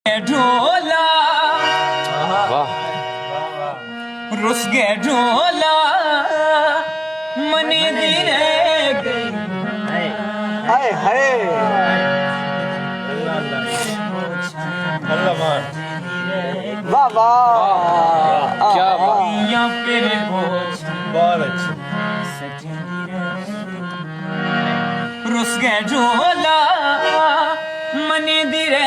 ढोला रुस गे ढोला मने धीरे हाय हाय वाह वाह क्या बात, या फिर बहुत अच्छी। रुस गे ढोला मने धीरे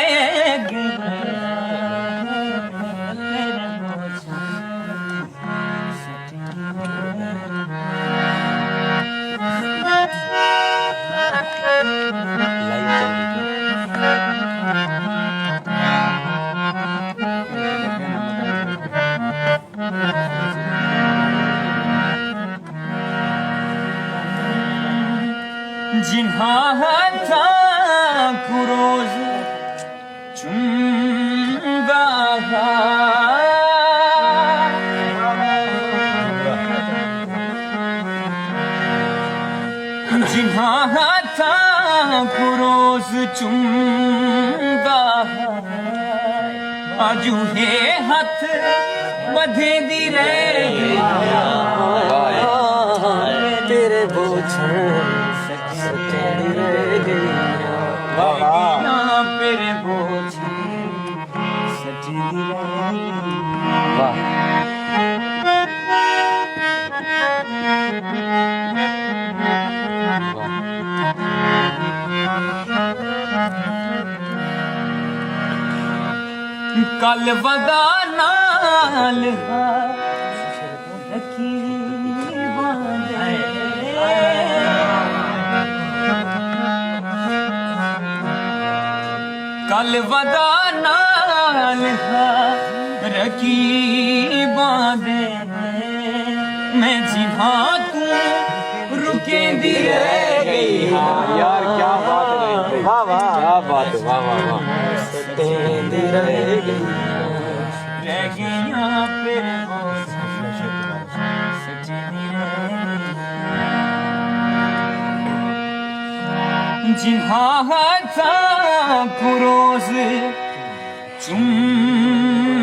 जिन्हा था कुरोज चुंगा जिन्हा था कुरोज चुंगा आजू हे हाथ बधे दी रे तेरे बोझ पेरे बोझ सजी वाह कल वदा नाल कल वदा नाल रखी बांधे मैं जिहा तू रुके दी रह गई यार क्या बात है, वाह वाह क्या बात है, वाह वाह वाह। तेरी रह गई रह गईया फिर जिहा था कुरोज चुंगा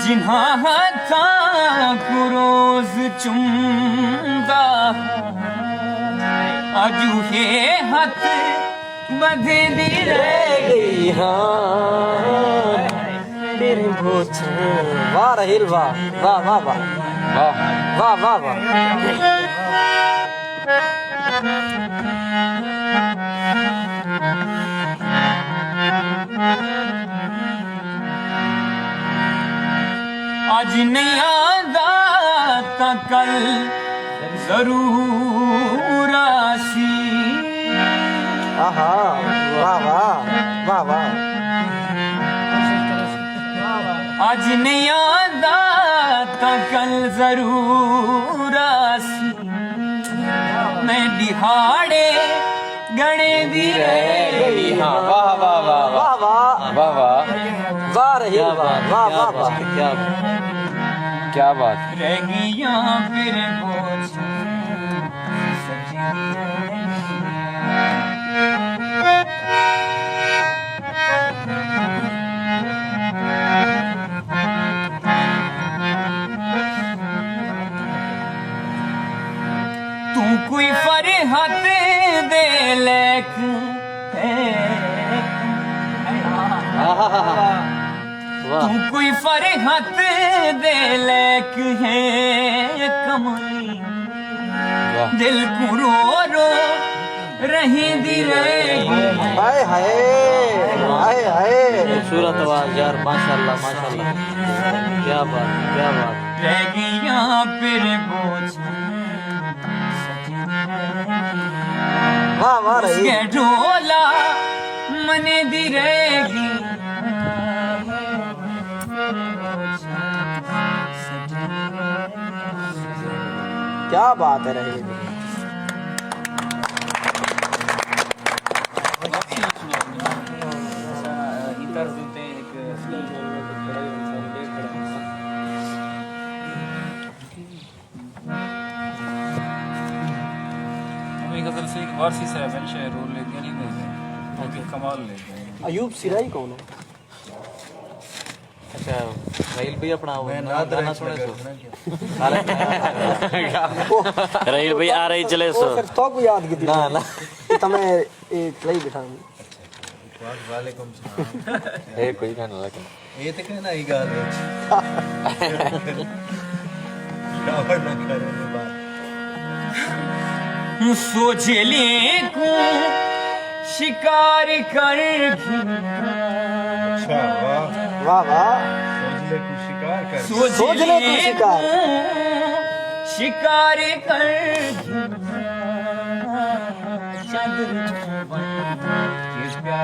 जिन्हा था कुरोज चुंगा आजू हे हाथ बधे दी रह गई हाँ तेरे बोझ वाह रहील वाह वाह वाह वाह वाह वाह वाह वाह आज नहीं आदा ता कल जरूर आसी आहा वाह वाह वाह वाह आज नहीं आदा ता कल जरूर आसी मैं दिहाड़े गणे दी रह गई हाँ, वाह वाह वाह वाह वाह वाह वाह वाह, वाह रहील वाह वाह क्या वाह बात वाह है, क्या बात। रह गईया फिर बोझ तू कोई फरहत दे लेख वाह तू कोई फरहत दे लेख है कमली दिल को रो रो रही दी रही हाय हाय हाय हाय खूबसूरत आवाज यार, माशाल्लाह माशाल्लाह, क्या बात क्या बात। रह गईया फिर बोझ वाह वाह रहील के ढोला मने दी रहेगी क्या बात है रहील नजमी गजल से एक वारसी साहब हैं शेर वो लेके नहीं गए उनके कमाल लेके आए। अयूब सिराई कौन है? अच्छा रहील भाई अपना वो मैं गाना सुने सो रहील भाई आ रही चले वो सो फिर तो को याद की ना ना तमें एक लई बिठा वालेकुम सलाम। है कोई गाना लेकिन ये तो कहना ही गाल है रावण न करे बात सोच ले को शिकार कर अच्छा वाह वाह वाह सोच ले कुछ शिकार कर सोच ले तू शिकार। शिकार कर चंद्र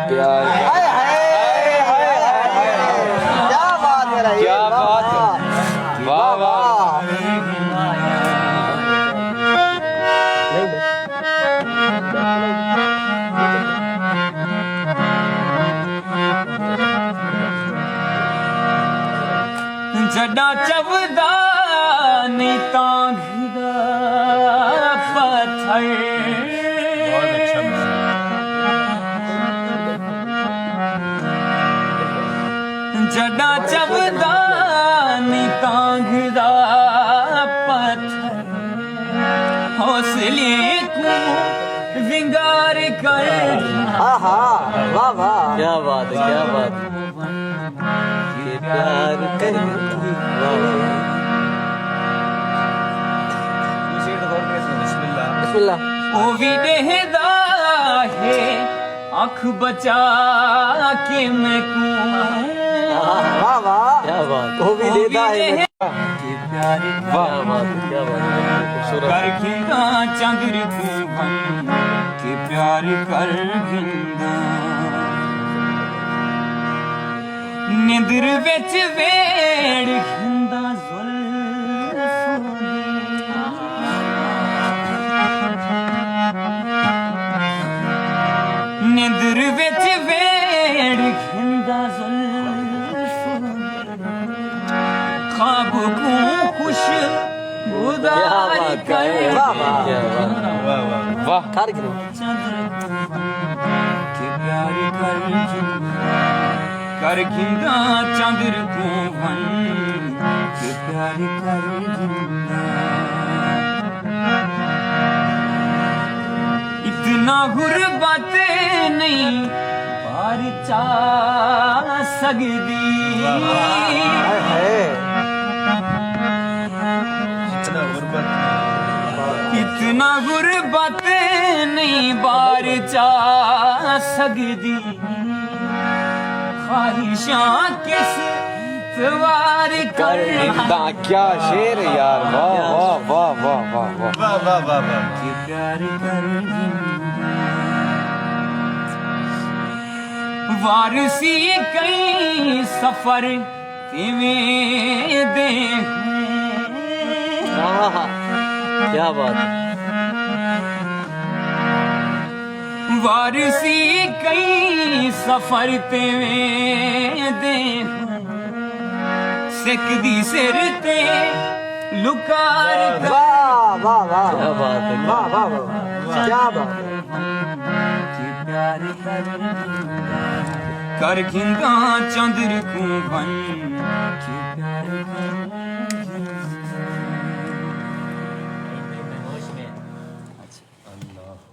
प्यार हाय हाय हाय हाय क्या बात है रही क्या बात है। वाह वाह जड़ा चवदा नहीं तांगदा पत्थर बहुत अच्छा जड़ा चवदा नहीं तांगदा पत्थर हौसले को विंगार कर आहा वाह वाह क्या बात है क्या बात है। ये प्यार कर वाह वाह बिस्मिल्लाह बिस्मिल्लाह ओ भी देहदा है आँख बचा के मैं वाह वाह क्या बात तो भी देता है प्यार वाह बात है क्या बात है खूबसूरत कर खिंदा चंद्र को बन के प्यार कर खिंदा निंदर विच वेड़ खिंदा निंदर विच वेड़ खिंदा ख्वाब को खुश क्या उदार बात कर है वाह वाह क्या बात वाह वाह वाह कर गिरो के प्यार कर खिंदा चंद्र को बन के प्यार कर खिंदा इतना गुरबत नहीं पार चा सकदी हाय हाय इतना गुर्बत इतना गुरबत नहीं बार चा सकदी ख्वाहिशां किस सवार कर क्या शेर है यार वाह वाह वाह वाह वाह वाह वाह वाह वाह वाह के प्यार कर वारसी कई सफर तिवें दे आहा, क्या बात है वारसी कई सफर तिवें दे सिकदी सिर ते लुकार कर वाह वाह वाह क्या बात है वाह वाह वाह क्या बात है के प्यार कर खिंदा चंद्र को बन के प्यार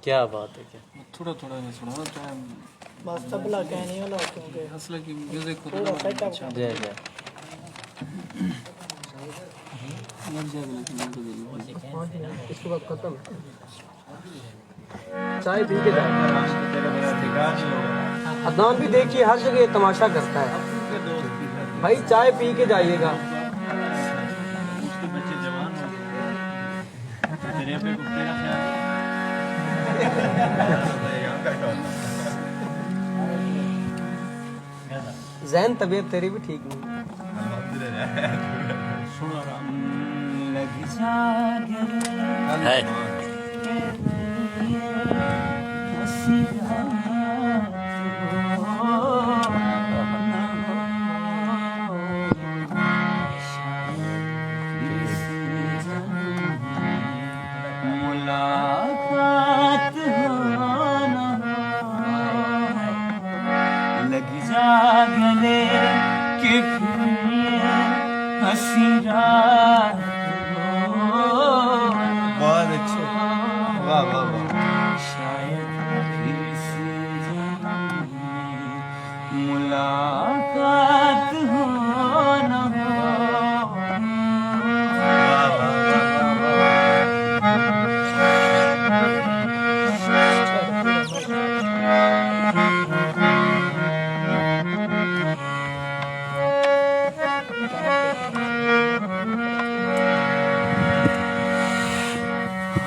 क्या बात है क्या थोड़ा थोड़ा ये सुनो ना तो बस तबला कहने वाला क्योंकि असला की म्यूजिक को पूरा सेटअप जय जय इसके बाद खत्म चाय पी के जाए तेरा मेरा ठिकाना नहीं होगा अदनान भी देखिए हर जगह तमाशा करता है भाई चाय पी के जाइएगा उसके बच्चे जवान हो गए तेरे पे को तेरा ख्याल जहन तबीयत तेरी भी ठीक नहीं लग जा है मुलाकात वाह वाह वाह। शायद फिर से जन्म में मुलाकात हो न हो। वाह वाह वाह वाह।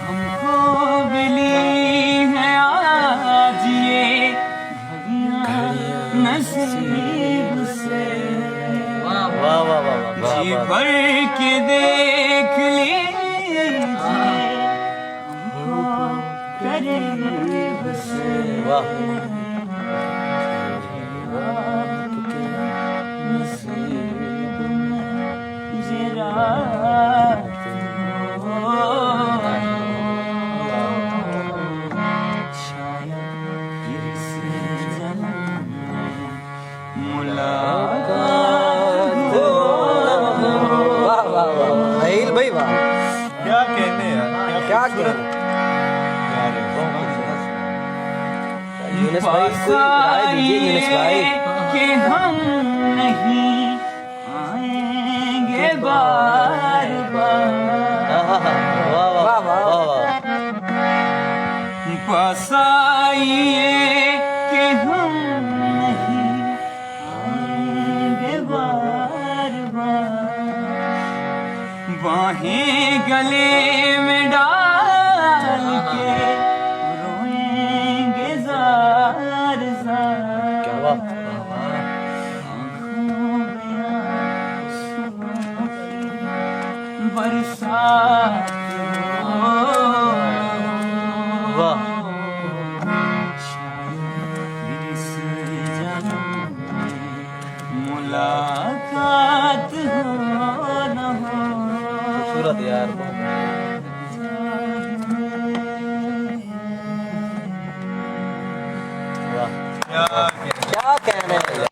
हमको मिली है आज ये घड़ियां नसीब से। वाह वाह वाह वाह वाह जी वाह। भर के देख लीजिए हमको करीब से। वाह। आपके नसीब में ये रात हो। शायद फिर से जन्म में मुलाकात हो। वाह वाह वाह राहील भाई वाह, क्या कहने यार, क्या खूबसूरत कहने। गा रहे हो। यूनुस भाई कोई राय दीजिए यूनुस भाई। कि हम नहीं आएंगे बार बार। वाह वाह वाह वाह। पास आइए कि हम नहीं आएंगे बार बार। बाहें गले में डाल के रोएंगे जार जार। क्या बात। आँखों में आंसुओं की बरसात हो। वाह। शायद फिर से जन्म में मुलाकात हो न हो। खूबसूरत यार। वाह। यार